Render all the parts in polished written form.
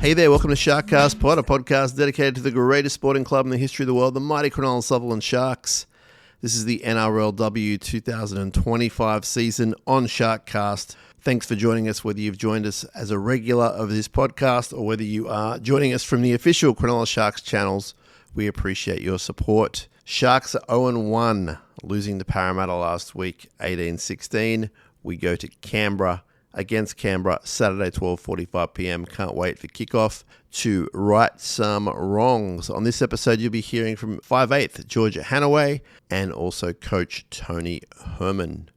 Hey there, welcome to SharkCast Pod, a podcast dedicated to the greatest sporting club in the history of the world, the mighty Cronulla Sharks. This is the NRLW 2025 season on SharkCast. Thanks for joining us, whether you've joined us as a regular of this podcast or whether you are joining us from the official Cronulla Sharks channels. We appreciate your support. Sharks are 0-1, losing to Parramatta last week, 18-16. We go to Canberra against Canberra, Saturday, 12:45 p.m. Can't wait for kickoff to right some wrongs. On this episode, you'll be hearing from 5'8" Georgia Hannaway and also Coach Tony Herman.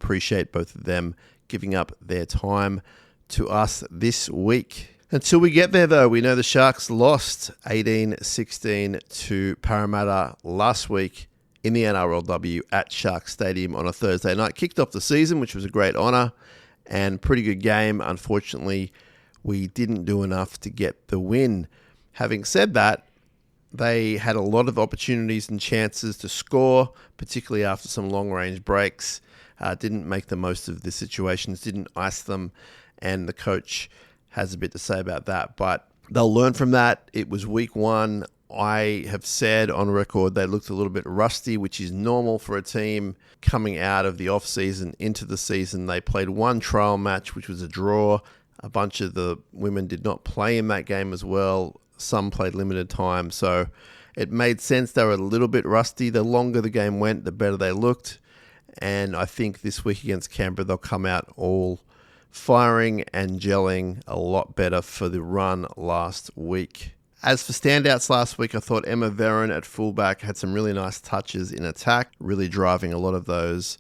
Appreciate both of them giving up their time to us this week. Until we get there, though, we know the Sharks lost 18-16 to Parramatta last week in the NRLW at Shark Stadium on a Thursday night. Kicked off the season, which was a great honour and pretty good game. Unfortunately, we didn't do enough to get the win. Having said that, they had a lot of opportunities and chances to score, particularly after some long-range breaks. Didn't make the most of the situations, didn't ice them, and the coach has a bit to say about that. But they'll learn from that. It was week one. I have said on record they looked a little bit rusty, which is normal for a team coming out of the off-season into the season. They played one trial match, which was a draw. A bunch of the women did not play in that game as well. Some played limited time, so it made sense they were a little bit rusty. The longer the game went, the better they looked. And I think this week against Canberra, they'll come out all firing and gelling a lot better for the run last week. As for standouts last week, I thought Emma Veron at fullback had some really nice touches in attack, really driving a lot of those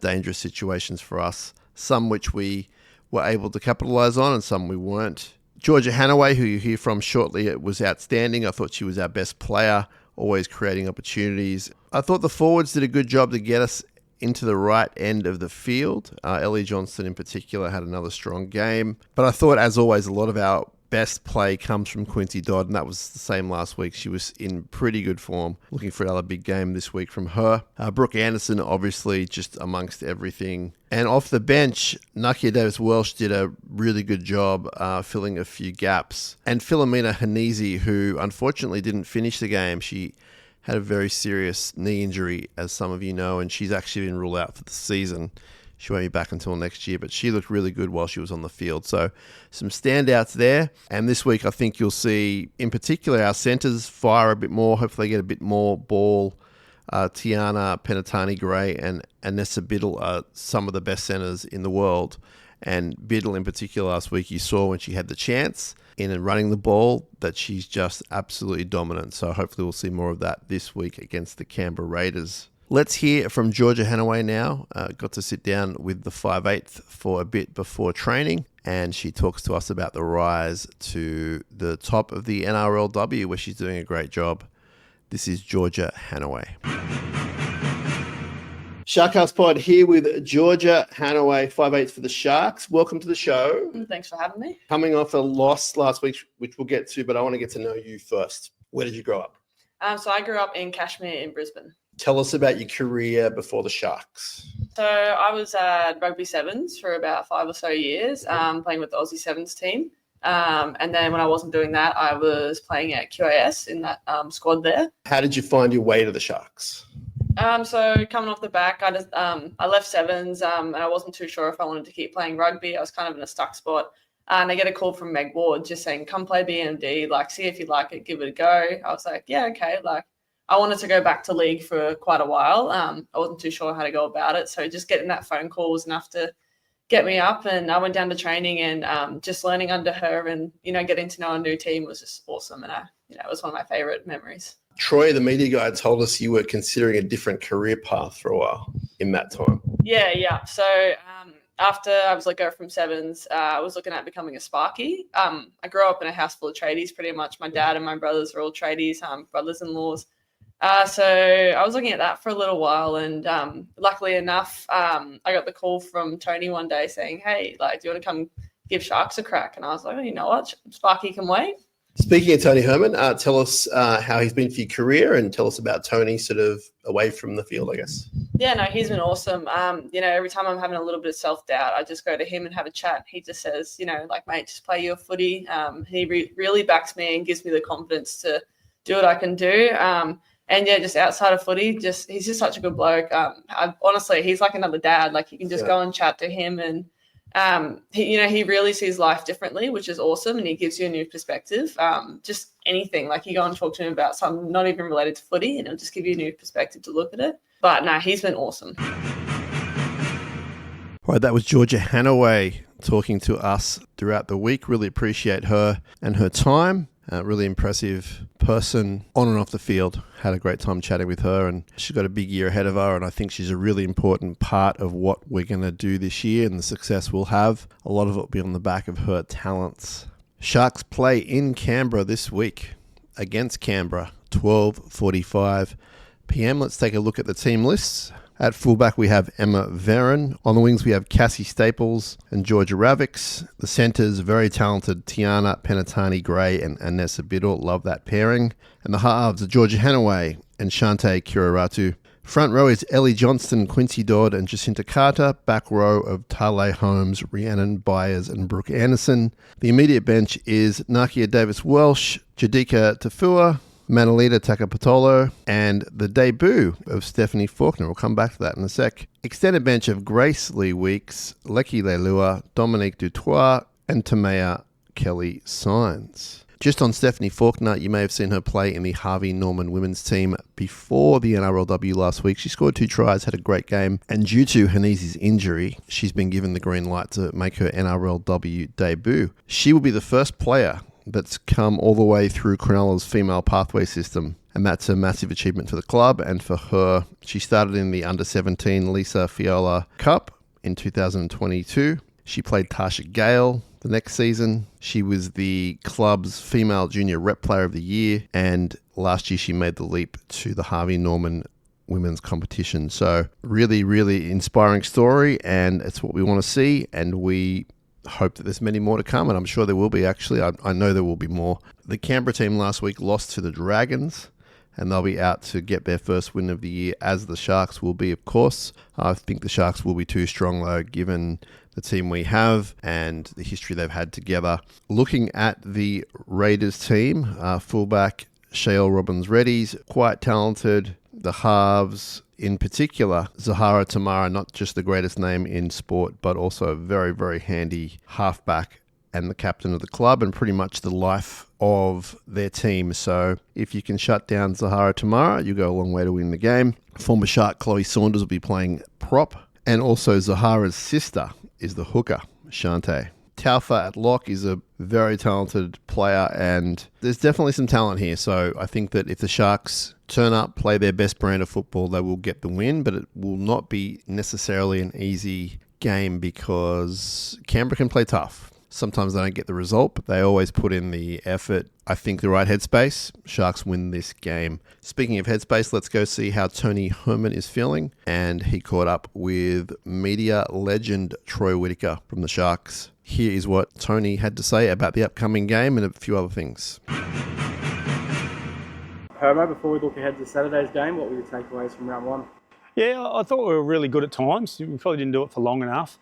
dangerous situations for us, some which we were able to capitalise on and some we weren't. Georgia Hannaway, who you hear from shortly, was outstanding. I thought she was our best player, always creating opportunities. I thought the forwards did a good job to get us into the right end of the field. Ellie Johnston in particular had another strong game. But I thought, as always, a lot of our best play comes from Quincy Dodd, and that was the same last week. She was in pretty good form. Looking for another big game this week from her. Brooke Anderson, obviously, just amongst everything. And off the bench, Nakia Davis-Welsh did a really good job filling a few gaps. And Philomena Hanese, who unfortunately didn't finish the game. She had a very serious knee injury, as some of you know, and she's actually been ruled out for the season. She won't be back until next year, but she looked really good while she was on the field. So some standouts there. And this week, I think you'll see, in particular, our centres fire a bit more. Hopefully get a bit more ball. Tiana Penatani-Gray and Anessa Biddle are some of the best centres in the world. And Biddle in particular last week, you saw when she had the chance in running the ball that she's just absolutely dominant. So hopefully we'll see more of that this week against the Canberra Raiders. Let's hear from Georgia Hannaway now. Got to sit down with the 5'8" for a bit before training, and she talks to us about the rise to the top of the NRLW, where she's doing a great job. This is Georgia Hannaway. SharkCast Pod here with Georgia Hannaway, 5'8" for the Sharks. Welcome to the show. Thanks for having me. Coming off a loss last week, which we'll get to, but I want to get to know you first. Where did you grow up? So I grew up in Cashmere in Brisbane. Tell us about your career before the Sharks. So I was at rugby sevens for about 5 or so years, playing with the Aussie Sevens team. And then when I wasn't doing that, I was playing at QAS in that squad there. How did you find your way to the Sharks? So coming off the back, I left sevens and I wasn't too sure if I wanted to keep playing rugby. I was kind of in a stuck spot. And I get a call from Meg Ward just saying, come play BND, see if you like it, give it a go. I was like, yeah, okay. I wanted to go back to league for quite a while. I wasn't too sure how to go about it. So just getting that phone call was enough to get me up. And I went down to training and just learning under her and, getting to know a new team was just awesome. And it was one of my favorite memories. Troy, the media guy, told us you were considering a different career path for a while in that time. Yeah. So after I was let go from sevens, I was looking at becoming a sparky. I grew up in a house full of tradies pretty much. My dad and my brothers were all tradies, brothers-in-laws. So I was looking at that for a little while and luckily enough, I got the call from Tony one day saying, hey, do you want to come give Sharks a crack? And I was like, oh, you know what? Sparky can wait. Speaking of Tony Herman, tell us how he's been for your career and tell us about Tony sort of away from the field, I guess. Yeah, no, he's been awesome. Every time I'm having a little bit of self-doubt, I just go to him and have a chat. He just says, mate, just play your footy. He really backs me and gives me the confidence to do what I can do. Just outside of footy, he's just such a good bloke. Honestly, he's like another dad. Like you can just go and chat to him, and he really sees life differently, which is awesome, and he gives you a new perspective. Just anything, like you go and talk to him about something not even related to footy, and it'll just give you a new perspective to look at it. But no, he's been awesome. All right, that was Georgia Hannaway talking to us throughout the week. Really appreciate her and her time. Really impressive person on and off the field. Had a great time chatting with her, and she's got a big year ahead of her, and I think she's a really important part of what we're going to do this year and the success we'll have. A lot of it will be on the back of her talents. Sharks play in Canberra this week against Canberra, 12:45 p.m. Let's take a look at the team lists. At fullback, we have Emma Veron. On the wings, we have Cassie Staples and Georgia Ravics. The centres, very talented Tiana Penatani-Gray and Anessa Biddle. Love that pairing. And the halves are Georgia Hannaway and Shante Kiraratu. Front row is Ellie Johnston, Quincy Dodd and Jacinta Carter. Back row of Tale Holmes, Rhiannon Byers and Brooke Anderson. The immediate bench is Nakia Davis-Welsh, Jadika Tafua, Manalita Takapatolo, and the debut of Stephanie Faulkner. We'll come back to that in a sec. Extended bench of Grace Lee Weeks, Leki Leilua, Dominique Dutoit, and Tamea Kelly Sines. Just on Stephanie Faulkner, you may have seen her play in the Harvey Norman women's team before the NRLW last week. She scored 2 tries, had a great game, and due to Hanizi's injury, she's been given the green light to make her NRLW debut. She will be the first player that's come all the way through Cronulla's female pathway system, and that's a massive achievement for the club and for her. She started in the under-17 Lisa Fiola Cup in 2022. She played Tasha Gale the next season. She was the club's female junior rep player of the year, and last year she made the leap to the Harvey Norman women's competition. So really, really inspiring story, and it's what we want to see, and we hope that there's many more to come, and I'm sure there will be. Actually, I know there will be more. The Canberra team last week lost to the Dragons, and they'll be out to get their first win of the year, as the Sharks will be, of course. I think the Sharks will be too strong, though, given the team we have and the history they've had together. Looking at the Raiders team, fullback Shael Robbins-Reddy's quite talented. The halves, in particular, Zahara Tamara, not just the greatest name in sport, but also a very, very handy halfback and the captain of the club and pretty much the life of their team. So if you can shut down Zahara Tamara, you go a long way to win the game. Former Shark Chloe Saunders will be playing prop. And also Zahara's sister is the hooker, Shante. Taufa at lock is a very talented player, and there's definitely some talent here. So I think that if the Sharks turn up, play their best brand of football, they will get the win, but it will not be necessarily an easy game because Canberra can play tough. Sometimes they don't get the result, but they always put in the effort. I think the right headspace, Sharks win this game. Speaking of headspace, let's go see how Tony Herman is feeling. And he caught up with media legend Troy Whittaker from the Sharks. Here is what Tony had to say about the upcoming game and a few other things. Herman, before we look ahead to Saturday's game, what were your takeaways from round one? Yeah, I thought we were really good at times. We probably didn't do it for long enough.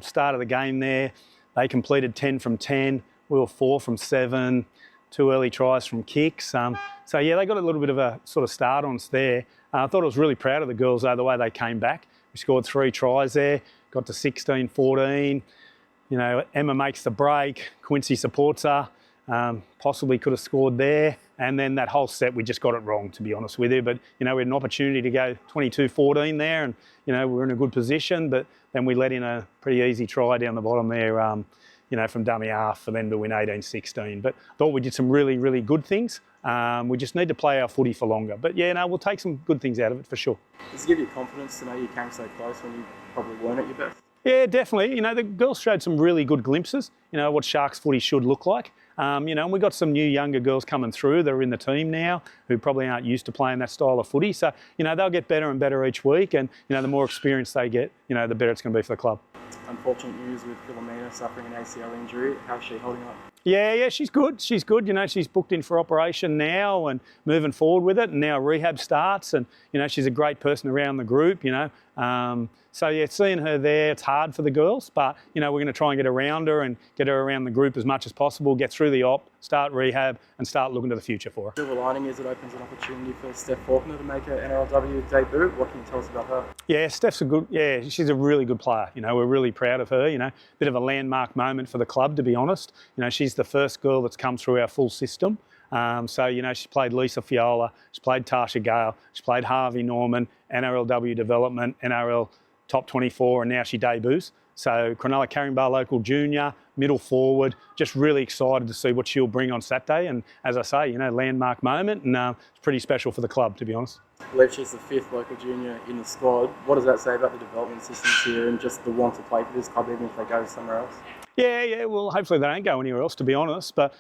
Start of the game there, they completed 10 from 10. We were 4 from 7, 2 early tries from kicks. So yeah, they got a little bit of a sort of start on us there. I thought I was really proud of the girls, though, the way they came back. We scored 3 tries there, got to 16-14. You know, Emma makes the break, Quincy supports her, possibly could have scored there. And then that whole set, we just got it wrong, to be honest with you. But, you know, we had an opportunity to go 22-14 there and, you know, we were in a good position. But then we let in a pretty easy try down the bottom there, you know, from dummy half for them to win 18-16. But I thought we did some really, really good things. We just need to play our footy for longer. But, yeah, no, we'll take some good things out of it for sure. Does it give you confidence to know you came so close when you probably weren't at your best? Yeah, definitely. You know, the girls showed some really good glimpses, you know, what Sharks footy should look like. You know, and we've got some new younger girls coming through that are in the team now who probably aren't used to playing that style of footy. So, you know, they'll get better and better each week. And, you know, the more experience they get, you know, the better it's going to be for the club. Unfortunate news with Philomena suffering an ACL injury. How's she holding up? Yeah, she's good. She's good. She's booked in for operation now and moving forward with it. And now rehab starts, and she's a great person around the group. So yeah, seeing her there, it's hard for the girls, but we're going to try and get around her and get her around the group as much as possible. Get through the op, start rehab, and start looking to the future for her. Silver lining is it opens an opportunity for Steph Faulkner to make her NRLW debut. What can you tell us about her? Yeah, Steph's she's a really good player. We're really proud of her. Bit of a landmark moment for the club, to be honest. She's the first girl that's come through our full system. She played Lisa Fiola, she played Tasha Gale, she played Harvey Norman, NRLW development, NRL top 24, and now she debuts. So Cronulla Caringbah local junior, middle forward, just really excited to see what she'll bring on Saturday. And as I say, landmark moment, and it's pretty special for the club, to be honest. I believe she's the 5th local junior in the squad. What does that say about the development systems here and just the want to play for this club, even if they go somewhere else? Yeah. Well, hopefully they don't go anywhere else, to be honest. But,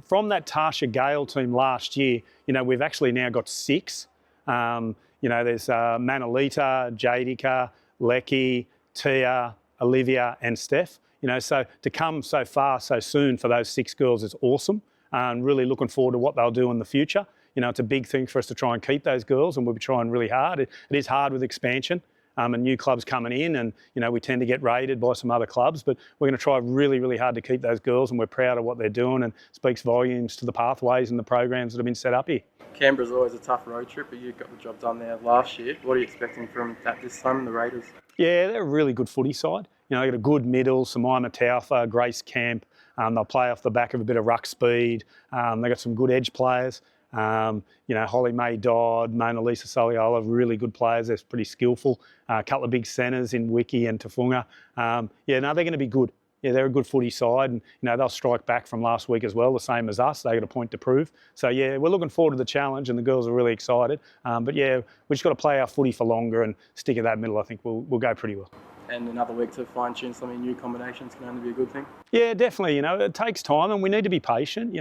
from that Tasha Gale team last year, we've actually now got 6. There's Manolita, Jadika, Lecky, Tia, Olivia and Steph. So to come so far so soon for those 6 girls is awesome, and really looking forward to what they'll do in the future. It's a big thing for us to try and keep those girls, and we'll be trying really hard. It is hard with expansion and new clubs coming in, and we tend to get raided by some other clubs, but we're going to try really, really hard to keep those girls, and we're proud of what they're doing, and speaks volumes to the pathways and the programs that have been set up here. Canberra's always a tough road trip, but you got the job done there last year. What are you expecting from that this time, the Raiders? Yeah, they're a really good footy side. They got a good middle, Samaima Taufa, Grace Kemp. They'll play off the back of a bit of ruck speed. They've got some good edge players. Holly May Dodd, Mona Lisa Soliola, really good players. They're pretty skillful. A couple of big centres in Wiki and Tafunga. They're going to be good. Yeah, they're a good footy side, and they'll strike back from last week as well, the same as us. They got a point to prove. So yeah, we're looking forward to the challenge, and the girls are really excited. But yeah, we just got to play our footy for longer and stick at that middle. I think we'll go pretty well. And another week to fine-tune some of your new combinations can only be a good thing? Yeah, definitely. It takes time, and we need to be patient.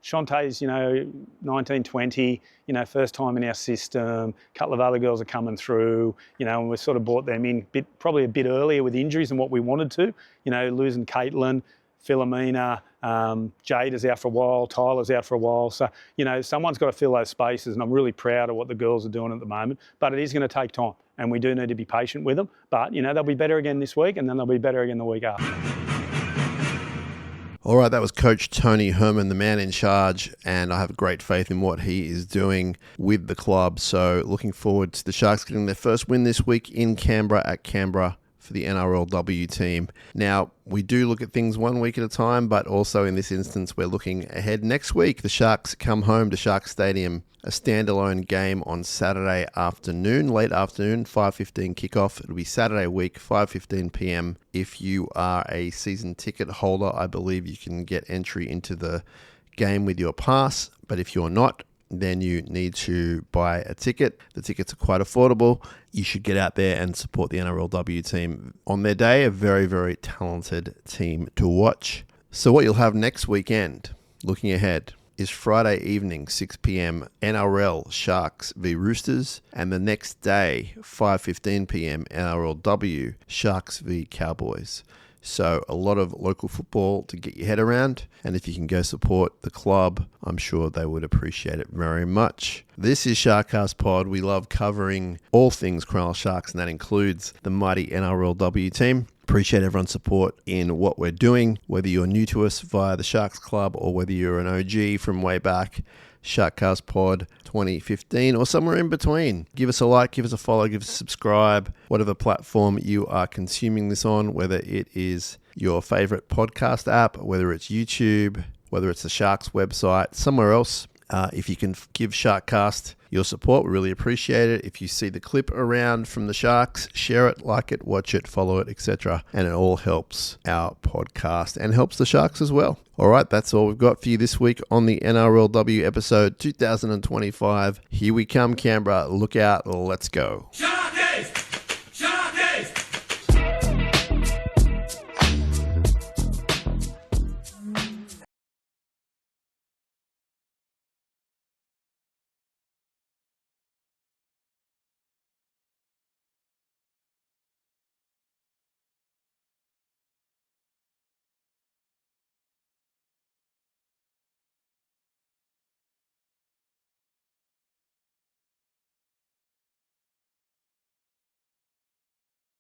Shantae's, 19, 20, first time in our system. A couple of other girls are coming through, and we sort of brought them in probably a bit earlier with injuries than what we wanted to. Losing Caitlin, Philomena, Jade is out for a while, Tyler's out for a while. So, someone's got to fill those spaces, and I'm really proud of what the girls are doing at the moment. But it is going to take time, and we do need to be patient with them. But, they'll be better again this week, and then they'll be better again the week after. All right, that was Coach Tony Herman, the man in charge, and I have great faith in what he is doing with the club. So looking forward to the Sharks getting their first win this week in Canberra at Canberra for the NRLW team. Now, we do look at things one week at a time, but also in this instance, we're looking ahead. Next week, the Sharks come home to Shark Stadium, a standalone game on Saturday afternoon, late afternoon, 5:15 kickoff. It'll be Saturday week, 5:15 p.m. If you are a season ticket holder, I believe you can get entry into the game with your pass, but if you're not, then you need to buy a ticket. The tickets are quite affordable. You should get out there and support the NRLW team on their day. A very, very talented team to watch. So what you'll have next weekend, looking ahead, is Friday evening, 6 p.m, NRL Sharks v Roosters, and the next day, 5:15 p.m, NRLW Sharks v Cowboys. So a lot of local football to get your head around. And if you can go support the club, I'm sure they would appreciate it very much. This is SharkCast Pod. We love covering all things Cronulla Sharks, and that includes the mighty NRLW team. Appreciate everyone's support in what we're doing, whether you're new to us via the Sharks Club or whether you're an OG from way back. SharkCast Pod 2015 or somewhere in between. Give us a like, give us a follow, give us a subscribe, whatever platform you are consuming this on, whether it is your favorite podcast app, whether it's YouTube, whether it's the Sharks website, somewhere else. If you can give SharkCast your support, we really appreciate it. If you see the clip around from the Sharks, share it, like it, watch it, follow it, etc. And it all helps our podcast and helps the Sharks as well. All right, that's all we've got for you this week on the NRLW episode 2025. Here we come, Canberra. Look out. Let's go.